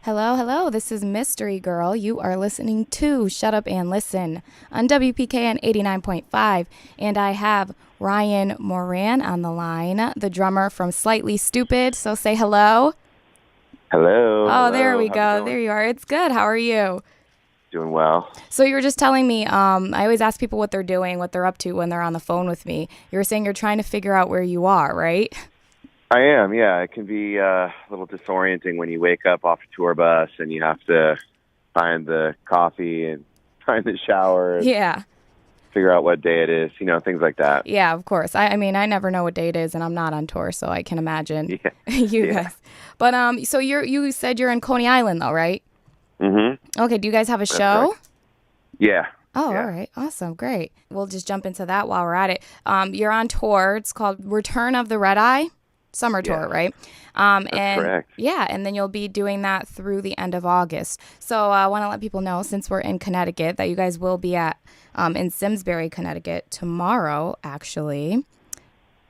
Hello, hello. This is Mystery Girl. You are listening to Shut Up and Listen on WPKN 89.5. And I have Ryan Moran on the line, the drummer from Slightly Stoopid. So say hello. Hello. Oh, there we go. There you are. It's good. How are you? Doing well. So you were just telling me, I always ask people what they're doing, what they're up to when they're on the phone with me. You were saying you're trying to figure out where you are, right? I am, yeah. It can be a little disorienting when you wake up off a tour bus and you have to find the coffee and find the shower and Yeah. figure out what day it is, things like that. Yeah, of course. I mean, I never know what day it is, and I'm not on tour, so I can imagine you guys. But so you said you're in Coney Island, though, right? Mm-hmm. Okay. Do you guys have a show? Correct. Yeah. Oh, yeah. All right. Awesome. Great. We'll just jump into that while we're at it. You're on tour. It's called Return of the Red Eye Summer Tour, right? That's and correct. Yeah, and then you'll be doing that through the end of August. So I want to let people know, since we're in Connecticut, that you guys will be at in Simsbury, Connecticut tomorrow, actually.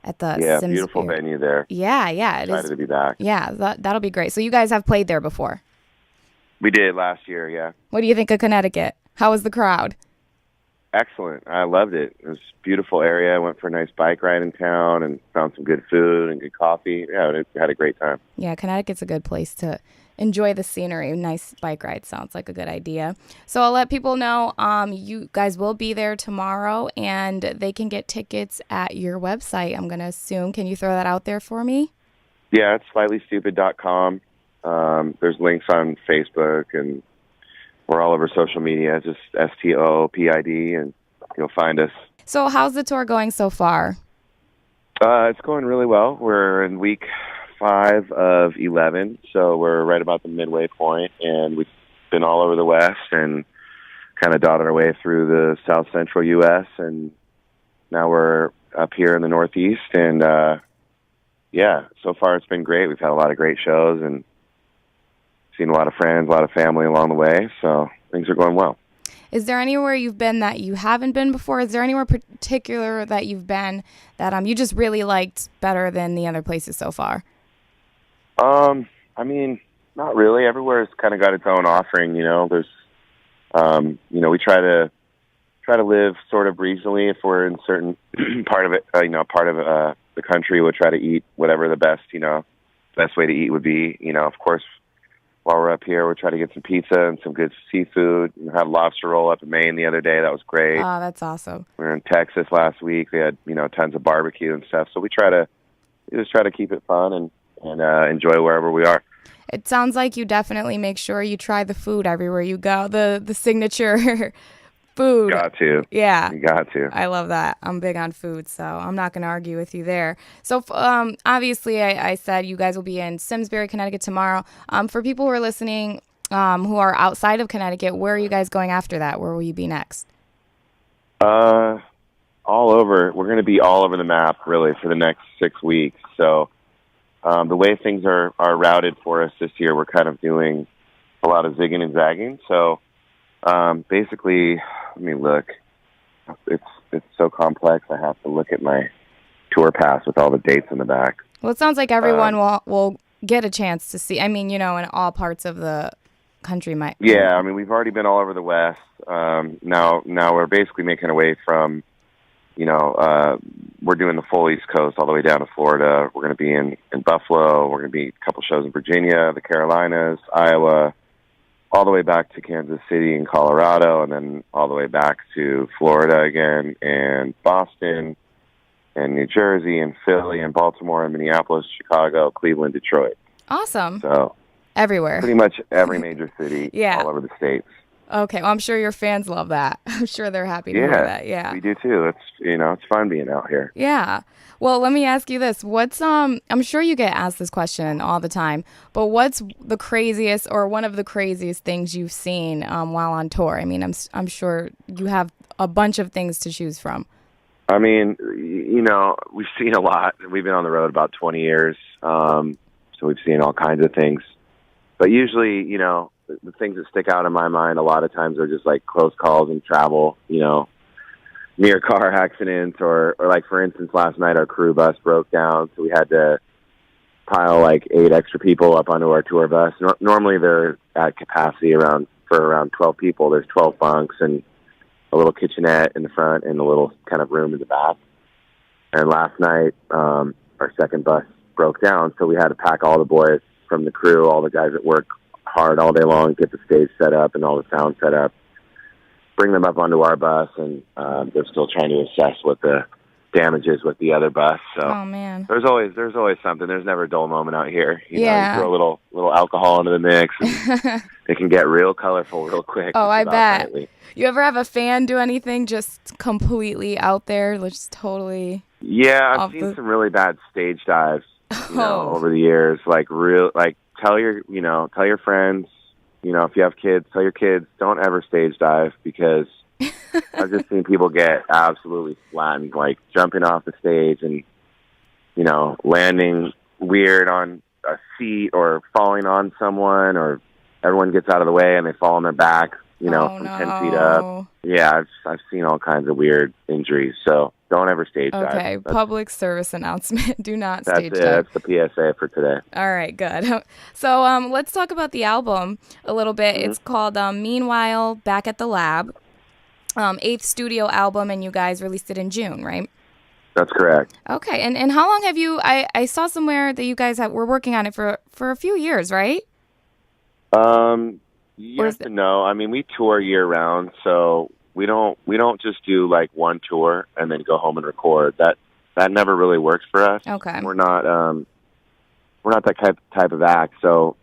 At the Simsbury. Beautiful venue there. Yeah, Excited to be back. Yeah, that'll be great. So you guys have played there before? We did last year, yeah. What do you think of Connecticut? How was the crowd? Excellent. I loved it. It was a beautiful area. I went for a nice bike ride in town and found some good food and good coffee. Yeah, I had a great time. Yeah, Connecticut's a good place to enjoy the scenery. Nice bike ride sounds like a good idea. So I'll let people know you guys will be there tomorrow, and they can get tickets at your website, I'm going to assume. Can you throw that out there for me? Yeah, it's slightlystoopid.com. There's links on Facebook, and we're all over social media, just STOOPID, and you'll find us. So how's the tour going so far? It's going really well. We're in week 5 of 11, so we're right about the midway point, and we've been all over the West and kind of dotted our way through the South Central U.S., and now we're up here in the Northeast, and so far it's been great. We've had a lot of great shows and seen a lot of friends, a lot of family along the way, so things are going well. Is there anywhere you've been that you haven't been before? Is there anywhere particular that you've been that you just really liked better than the other places so far? I mean, not really. Everywhere's kind of got its own offering, There's, we try to live sort of regionally. If we're in certain part of it, the country, we'll try to eat whatever the best way to eat would be. Of course, while we're up here, we'll try to get some pizza and some good seafood. We had lobster roll up in Maine the other day. That was great. Oh, that's awesome. We were in Texas last week. They had, tons of barbecue and stuff. So we just try to keep it fun and enjoy wherever we are. It sounds like you definitely make sure you try the food everywhere you go. The signature food. Got to. Yeah. You got to. I love that. I'm big on food, so I'm not going to argue with you there. So obviously, I said you guys will be in Simsbury, Connecticut tomorrow. For people who are listening who are outside of Connecticut, where are you guys going after that? Where will you be next? All over. We're going to be all over the map, really, for the next 6 weeks. So the way things are routed for us this year, we're kind of doing a lot of zigging and zagging. So basically, let me look. It's so complex. I have to look at my tour pass with all the dates in the back. Well, it sounds like everyone will get a chance to see. I mean, in all parts of the country might. Yeah, I mean, we've already been all over the West. Now we're basically making our way from, we're doing the full East Coast all the way down to Florida. We're going to be in Buffalo. We're going to be a couple shows in Virginia, the Carolinas, Iowa, all the way back to Kansas City and Colorado, and then all the way back to Florida again, and Boston, and New Jersey, and Philly, and Baltimore, and Minneapolis, Chicago, Cleveland, Detroit. Awesome. So everywhere. Pretty much every major city all over the states. Okay, well, I'm sure your fans love that. I'm sure they're happy to hear that. Yeah, we do too. It's fun being out here. Yeah. Well, let me ask you this. What's I'm sure you get asked this question all the time, but what's the craziest or one of the craziest things you've seen while on tour? I mean, I'm sure you have a bunch of things to choose from. I mean, we've seen a lot. We've been on the road about 20 years, so we've seen all kinds of things. But usually, the things that stick out in my mind a lot of times are just like close calls and travel, near car accidents or like, for instance, last night our crew bus broke down, so we had to pile like 8 extra people up onto our tour bus. Normally they're at capacity for around 12 people. There's 12 bunks and a little kitchenette in the front and a little kind of room in the back. And last night, our second bus broke down, so we had to pack all the boys from the crew, all the guys that work hard all day long, get the stage set up and all the sound set up, bring them up onto our bus, and they're still trying to assess what the damage is with the other bus. So oh man, there's always something. There's never a dull moment out here. You know, you throw a little alcohol into the mix, and it can get real colorful real quick. Oh, I bet. Nightly. You ever have a fan do anything just completely out there, just totally? Yeah, I've seen some really bad stage dives, over the years. Like tell your friends, if you have kids, tell your kids, don't ever stage dive, because I've just seen people get absolutely flattened, like jumping off the stage and, landing weird on a seat or falling on someone, or everyone gets out of the way and they fall on their back, from 10 feet up. Yeah, I've seen all kinds of weird injuries, so don't ever stage dive. Okay, public service announcement. Do not stage dive. That's the PSA for today. All right, good. So let's talk about the album a little bit. Mm-hmm. It's called Meanwhile, Back at the Lab. 8th studio album, and you guys released it in June, right? That's correct. Okay, and how long have you, I saw somewhere that you guys were working on it for a few years, right? Yes and no. I mean, we tour year round, so we don't just do like one tour and then go home and record. That never really works for us. Okay. We're not that type of act, so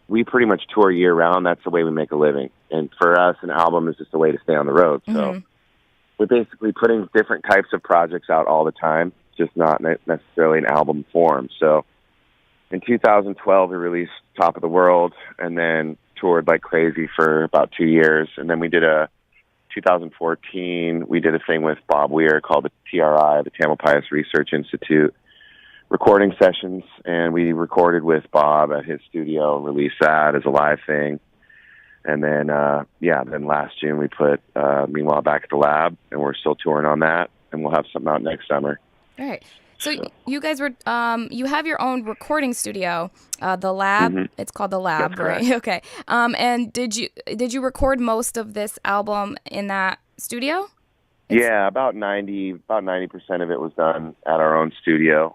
we pretty much tour year round. That's the way we make a living. And for us, an album is just a way to stay on the road. So mm-hmm. we're basically putting different types of projects out all the time, just not necessarily in album form. So in 2012, we released Top of the World, and then toured like crazy for about 2 years. And then we did 2014, we did a thing with Bob Weir called the TRI, the Tamalpais Research Institute, recording sessions, and we recorded with Bob at his studio and released that as a live thing. And then, then last June we put Meanwhile Back at the Lab, and we're still touring on that, and we'll have something out next summer. All right. So you guys were, you have your own recording studio, the Lab. Mm-hmm. It's called the Lab, That's right? correct. Okay. And did you record most of this album in that studio? Yeah, about 90% of it was done at our own studio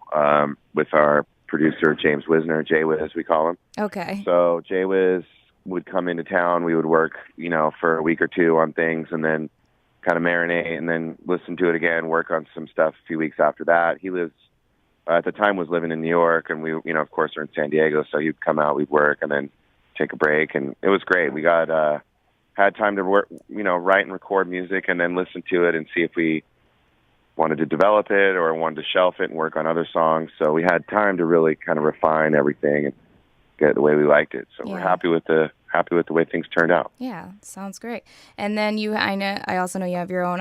with our producer James Wisner, Jay Wiz, we call him. Okay. So Jay Wiz would come into town. We would work, for a week or two on things, and then kind of marinate, and then listen to it again, work on some stuff a few weeks after that. He lives, at the time, was living in New York, and we, of course, are in San Diego, so he'd come out, we'd work, and then take a break, and it was great. We got had time to work, write and record music, and then listen to it and see if we wanted to develop it or wanted to shelf it and work on other songs. So we had time to really kind of refine everything and get it the way we liked it. So we're happy with the way things turned out. Yeah, sounds great. And then I also know you have your own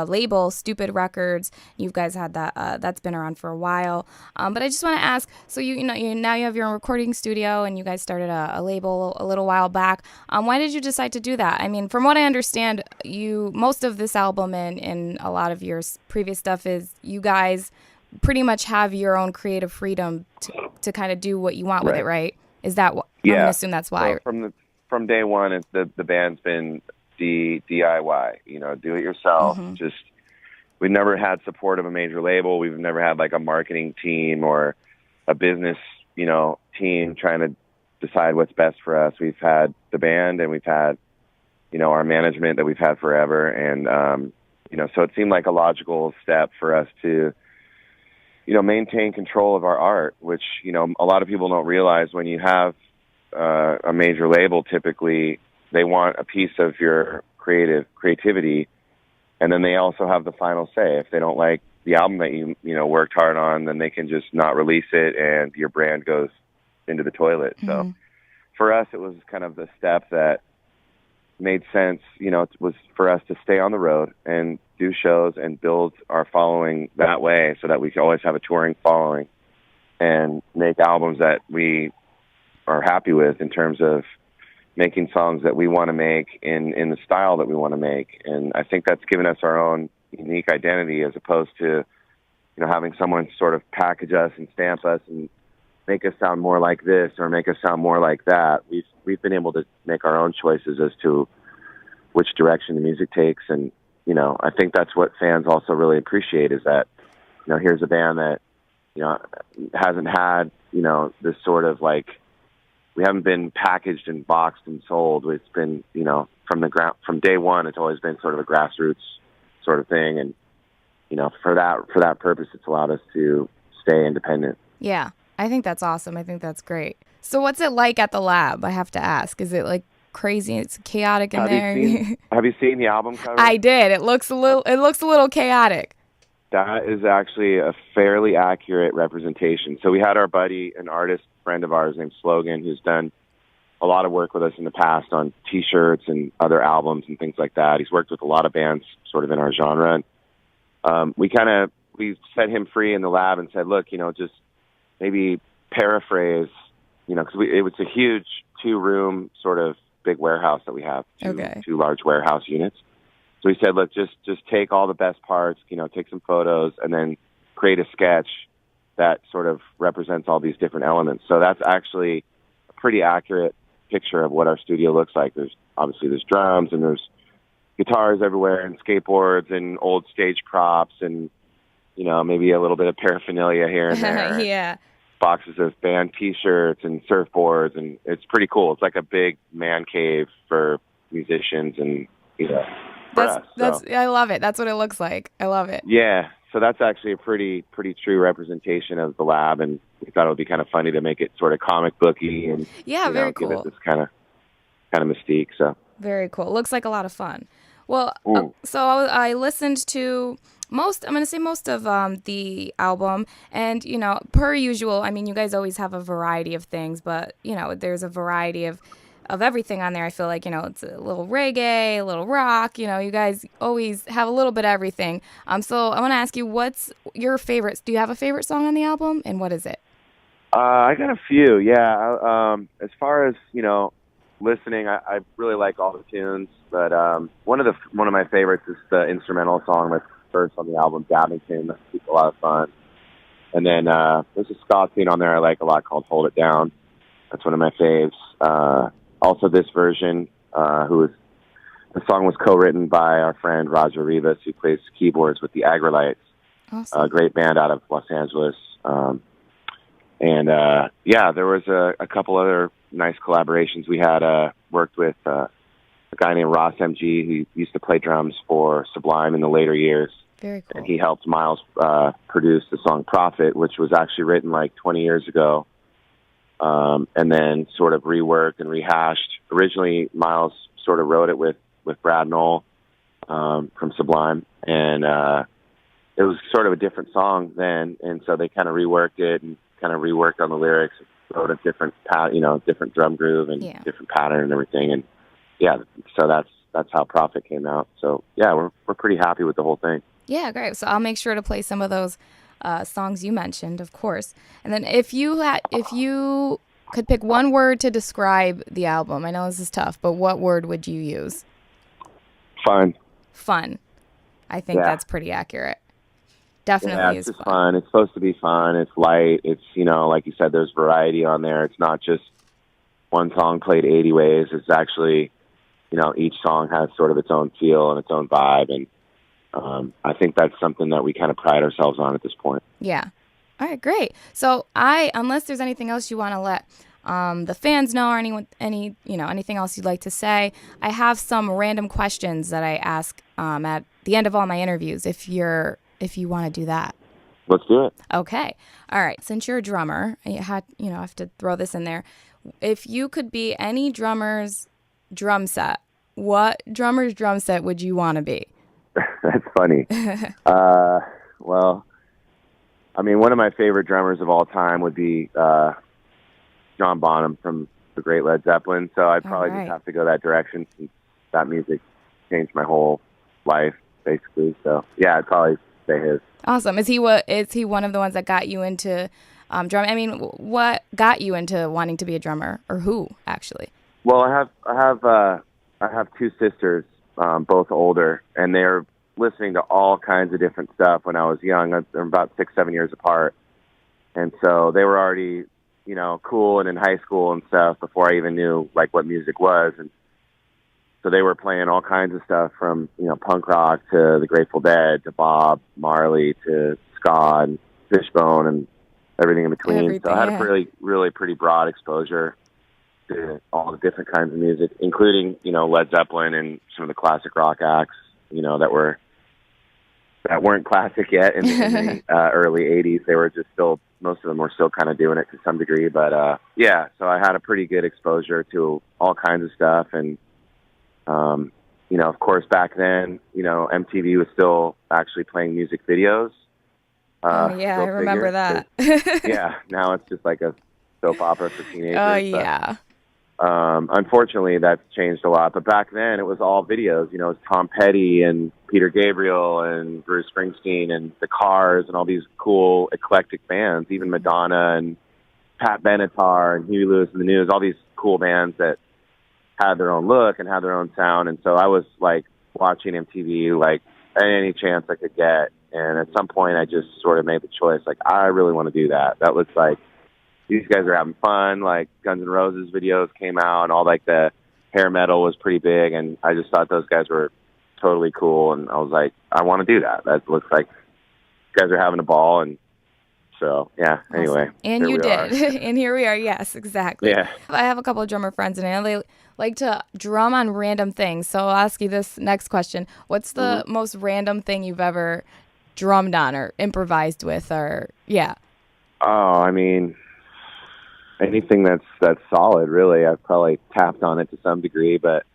label, Stoopid Records. You guys had that. That's been around for a while. But I just want to ask. So now you have your own recording studio, and you guys started a label a little while back. Why did you decide to do that? I mean, from what I understand, most of this album and a lot of your previous stuff is you guys pretty much have your own creative freedom to kind of do what you want with it, right? Is that what? Yeah. I'm going to assume that's why. So from day one, the band's been DIY, do it yourself. Mm-hmm. Just, we've never had support of a major label. We've never had like a marketing team or a business, team trying to decide what's best for us. We've had the band, and we've had, our management that we've had forever. And, so it seemed like a logical step for us to, maintain control of our art, which, a lot of people don't realize. When you have a major label, typically they want a piece of your creativity, and then they also have the final say. If they don't like the album that you worked hard on, then they can just not release it, and your brand goes into the toilet. Mm-hmm. So for us, it was kind of the step that made sense. It was for us to stay on the road and do shows and build our following that way, so that we can always have a touring following and make albums that we are happy with in terms of making songs that we want to make in the style that we want to make. And I think that's given us our own unique identity, as opposed to, having someone sort of package us and stamp us and make us sound more like this or make us sound more like that. We've been able to make our own choices as to which direction the music takes, and I think that's what fans also really appreciate is that here's a band that hasn't had this sort of like, we haven't been packaged and boxed and sold. It's been from the ground, from day one. It's always been sort of a grassroots sort of thing, and for that purpose, it's allowed us to stay independent. Yeah, I think that's awesome. I think that's great. So what's it like at the lab? I have to ask. Is it like crazy? It's chaotic in there. Have you seen the album cover? I did. It looks a little chaotic. That is actually a fairly accurate representation. So we had our buddy, an artist friend of ours named Slogan, who's done a lot of work with us in the past on T-shirts and other albums and things like that. He's worked with a lot of bands sort of in our genre. And, we set him free in the lab and said, look, just maybe paraphrase, because it was a huge 2-room sort of big warehouse that we have, two large warehouse units. So he said, look, just take all the best parts, take some photos, and then create a sketch that sort of represents all these different elements. So that's actually a pretty accurate picture of what our studio looks like. There's drums, and there's guitars everywhere, and skateboards, and old stage props, and maybe a little bit of paraphernalia here and there. Yeah. Boxes of band T-shirts and surfboards, and it's pretty cool. It's like a big man cave for musicians, and I love it. That's what it looks like. I love it. Yeah, so that's actually a pretty true representation of the lab, and we thought it would be kind of funny to make it sort of comic booky and very cool. Give it this kind of mystique. So very cool. Looks like a lot of fun. Well, so I listened to most of the album, and per usual, I mean, you guys always have a variety of things, but there's a variety of everything on there. I feel like it's a little reggae, a little rock. You guys always have a little bit of everything. So I want to ask you, what's your favorites? Do you have a favorite song on the album, and what is it? I got a few. Yeah. As far as listening, I really like all the tunes, but one of my favorites is the instrumental song that's first on the album, Dabbington. That's a lot of fun. And then there's a ska tune on there I like a lot called Hold It Down. That's one of my faves. Also, this version, the song was co-written by our friend Roger Rivas, who plays keyboards with the Agrolites, awesome. A great band out of Los Angeles. There was a couple other nice collaborations. We had worked with a guy named Ross MG, who used to play drums for Sublime in the later years. Very cool. And he helped Miles produce the song Prophet, which was actually written like 20 years ago. And then sort of reworked and rehashed. Originally, Miles sort of wrote it with Brad Knoll from Sublime, and it was sort of a different song then, and so they kind of reworked it and kind of reworked on the lyrics, wrote a different different drum groove and different pattern and everything, and so that's how Prophet came out. So we're pretty happy with the whole thing. Yeah, great. So I'll make sure to play some of those songs you mentioned, of course. And then if you could pick one word to describe the album, I know this is tough, but what word would you use? Fun. Fun. I think that's pretty accurate. Definitely it's is just fun. It's supposed to be fun. It's light. It's, like you said, there's variety on there. It's not just one song played 80 ways. It's actually, each song has sort of its own feel and its own vibe, and I think that's something that we kind of pride ourselves on at this point. Yeah. All right, great. So unless there's anything else you want to let the fans know, or anything else you'd like to say, I have some random questions that I ask at the end of all my interviews. If you want to do that. Let's do it. Okay. All right. Since you're a drummer, I have to throw this in there. If you could be any drummer's drum set, what drummer's drum set would you want to be? That's funny. Well, I mean, one of my favorite drummers of all time would be John Bonham from the great Led Zeppelin. So I'd probably just have to go that direction, since that music changed my whole life, basically. So I'd probably say his. Awesome. Is he one of the ones that got you into drum? I mean, what got you into wanting to be a drummer, or who actually? Well, I have two sisters, both older, and they're listening to all kinds of different stuff when I was young. They're about 6-7 years apart, and so they were already cool and in high school and stuff before I even knew like what music was. And so they were playing all kinds of stuff from, punk rock to the Grateful Dead to Bob Marley to ska and Fishbone and everything in between. Everything, so I had yeah. a really pretty broad exposure to all the different kinds of music, including, Led Zeppelin and some of the classic rock acts, that weren't classic yet in the early 80s. They were just still, most of them were still kind of doing it to some degree. But, so I had a pretty good exposure to all kinds of stuff. And, of course, back then, MTV was still actually playing music videos. Yeah, I remember that. Yeah, now it's just like a soap opera for teenagers. Oh, yeah. Unfortunately, that's changed a lot. But back then, it was all videos. It was Tom Petty and Peter Gabriel and Bruce Springsteen and The Cars and all these cool, eclectic bands, even Madonna and Pat Benatar and Huey Lewis and the News, all these cool bands that had their own look and had their own sound. And so I was, like, watching MTV, like, any chance I could get. And at some point, I just sort of made the choice, like, I really want to do that. That was, like, these guys are having fun. Like, Guns N' Roses videos came out, and all, like, the hair metal was pretty big. And I just thought those guys were totally cool. And I was like, I want to do that. That looks like guys are having a ball. And so, yeah, anyway. Awesome. And you did. And here we are. Yes, exactly. Yeah. I have a couple of drummer friends, and I know they like to drum on random things. So I'll ask you this next question. What's the most random thing you've ever drummed on or improvised with, or yeah? Oh, I mean, anything that's solid, really. I've probably tapped on it to some degree, but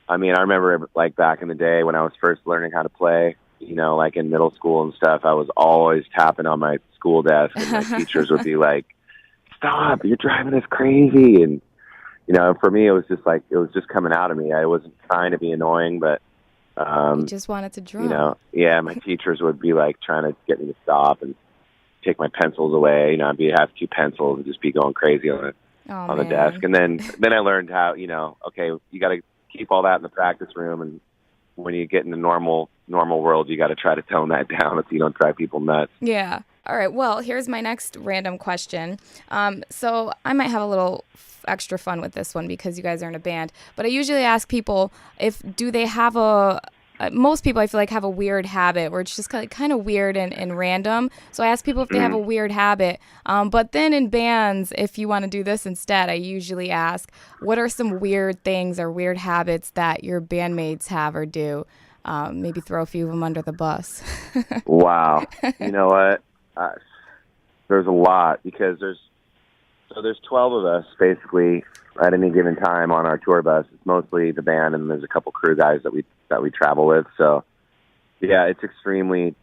I mean, I remember like back in the day when I was first learning how to play, like in middle school and stuff, I was always tapping on my school desk, and my teachers would be like, "Stop, you're driving us crazy." And for me, it was just like, it was just coming out of me. I wasn't trying to be annoying, but you just wanted to drum. Yeah, my teachers would be like trying to get me to stop and take my pencils away. I'd have 2 pencils and just be going crazy on it on the desk. And then I learned how, okay, you got to keep all that in the practice room, and when you get in the normal world, you got to try to tone that down so you don't drive people nuts. Yeah. All right. Well, here's my next random question. So I might have a little extra fun with this one because you guys are in a band, but I usually ask people do they have most people I feel like have a weird habit where it's just kind of weird and random. So I ask people if they have a weird habit. But then in bands, if you want to do this instead, I usually ask, what are some weird things or weird habits that your bandmates have or do? Maybe throw a few of them under the bus. Wow. You know what? There's a lot, because there's 12 of us basically at any given time on our tour bus. It's mostly the band, and there's a couple crew guys that we travel with. So yeah, it's extremely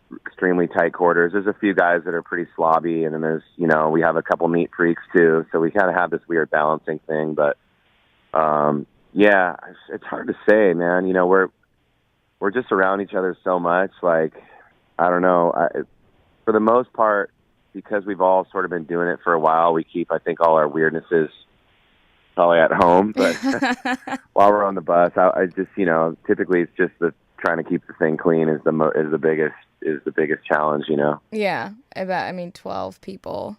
tight quarters. There's a few guys that are pretty slobby, and then there's we have a couple neat freaks too. So we kind of have this weird balancing thing. But yeah, it's hard to say, man. We're just around each other so much. Like, I don't know. For the most part, because we've all sort of been doing it for a while, we keep, I think, all our weirdnesses probably at home. But while we're on the bus, I just, typically it's just trying to keep the thing clean is the biggest challenge, Yeah, I bet. I mean, 12 people,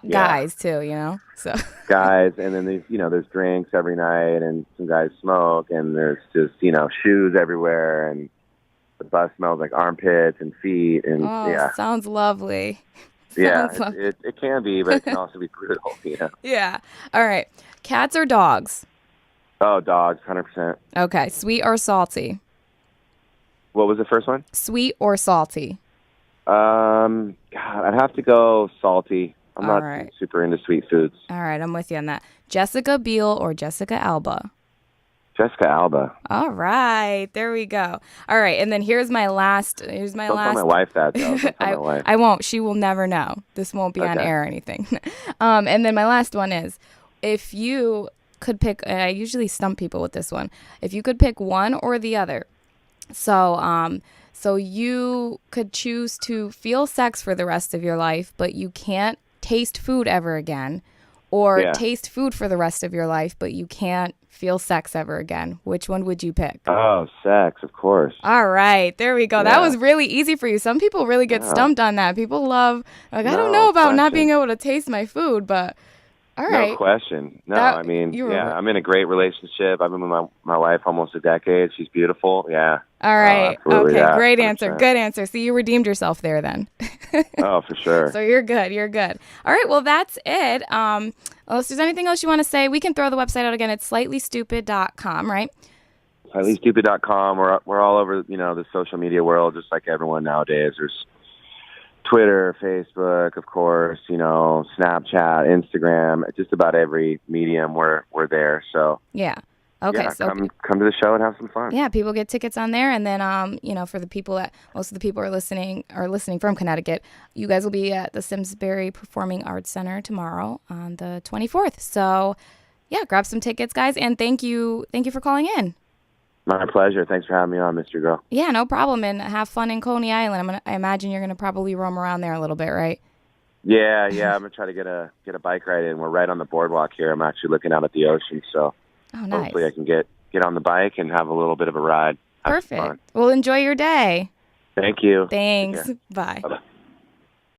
guys too, so guys, and then there's drinks every night, and some guys smoke, and there's just shoes everywhere, and the bus smells like armpits and feet, and sounds lovely. It can be, but it can also be brutal, Yeah. All right. Cats or dogs? Oh, dogs, 100%. Okay. Sweet or salty? What was the first one? Sweet or salty? God, I'd have to go salty. I'm not super into sweet foods. All right, I'm with you on that. Jessica Biel or Jessica Alba? Jessica Alba. All right, there we go. All right, and then here's my last. Don't tell my wife that, though. Don't tell my wife. I won't. She will never know. This won't be on air or anything. And then my last one is, if you could pick, I usually stump people with this one. If you could pick one or the other, so you could choose to feel sex for the rest of your life, but you can't taste food ever again, or taste food for the rest of your life, but you can't feel sex ever again. Which one would you pick? Oh, sex, of course. All right, there we go. Yeah. That was really easy for you. Some people really get stumped on that. People love, I don't know about not being able to taste my food, but All No right. question. No, That I mean, you yeah, were I'm in a great relationship. I've been with my wife almost a decade. She's beautiful. Yeah. all Oh, right. absolutely Okay. that. Great answer. 100%. Good answer. See, you redeemed yourself there then. Oh, for sure. So you're good. You're good. All right. Well, that's it. Unless there's anything else you want to say, we can throw the website out again. It's slightlystoopid.com, right? SlightlyStupid.com. We're all over, the social media world, just like everyone nowadays. There's Twitter, Facebook, of course, Snapchat, Instagram, just about every medium we're there. So Yeah. Okay. yeah, So come to the show and have some fun. yeah, people get tickets on there, and then for the people that most of the people are listening from Connecticut, you guys will be at the Simsbury Performing Arts Center tomorrow on the 24th. So yeah, grab some tickets, guys, and thank you for calling in. My pleasure. Thanks for having me on, Mr. Girl. Yeah, no problem, and have fun in Coney Island. I imagine you're gonna probably roam around there a little bit, right? Yeah. I'm gonna try to get a bike ride in. We're right on the boardwalk here. I'm actually looking out at the ocean, so Oh, nice. hopefully I can get on the bike and have a little bit of a ride. Have some Perfect. fun. Well, enjoy your day. Thank you. Thanks. Bye. Bye-bye.